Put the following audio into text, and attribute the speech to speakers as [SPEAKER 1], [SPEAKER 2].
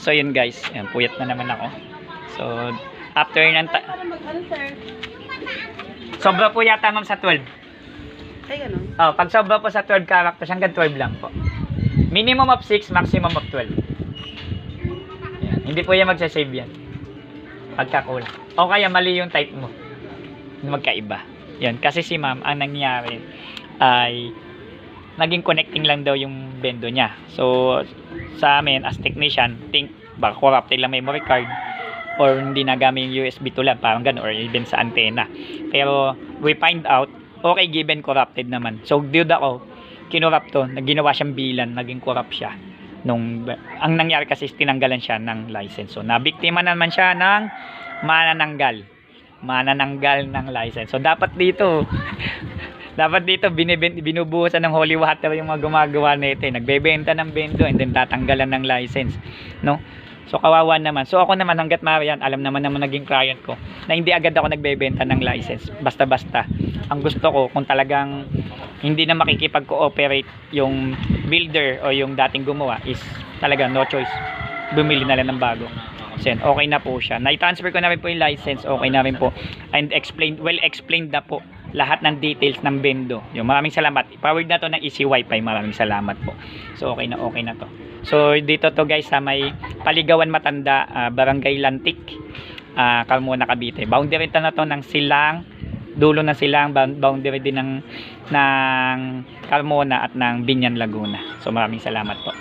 [SPEAKER 1] So yun guys, ayan, puyat na naman ako. So after ng sobra po yata ma'am sa 12.
[SPEAKER 2] Ay, ganun.
[SPEAKER 1] Oh, pag sobra po sa 12 characters, hanggang 12 lang po. Minimum of 6, maximum of 12. Ayan. Hindi po yan magsasave yan. Pagkakulang. O kaya mali yung type mo. Magkaiba. Yan. Kasi si ma'am, ang nangyari ay naging connecting lang daw yung bendo niya. So, sa amin, as technician, think baka corrupted lang memory card or hindi nagamit yung USB to lang, parang gano'n, or even sa antena. Pero, we find out, okay, given corrupted naman. So, dude ako, kinorrupt to, ginawa siyang bilan, naging corrupt siya. Ang nangyari kasi is tinanggalan siya ng license. So, nabiktima naman siya ng manananggal ng license. So, dapat dito, binubuhusan ng holy water yung mga gumagawa nito. Nagbebenta ng bendo and then tatanggalan ng license. No? So, kawawa naman. So, ako naman, hanggat mariyan, alam naman naging client ko, na hindi agad ako nagbebenta ng license. Basta-basta. Ang gusto ko, kung talagang hindi na makikipag-cooperate yung builder o yung dating gumawa, is talaga no choice. Bumili na lang ng bago. So, okay na po siya. Na-transfer ko na rin po yung license. Okay na rin po. And well explained na po lahat ng details ng bendo. Yung maraming salamat. Powered na to ng Easy Wi-Fi. Maraming salamat po. So, okay na to. So, dito to guys sa may Paligawan Matanda, Barangay Lantik, Carmona, Cavite. Boundary na to ng Silang, dulo ng Silang, boundary din ng Carmona at ng Binyan, Laguna. So, maraming salamat po.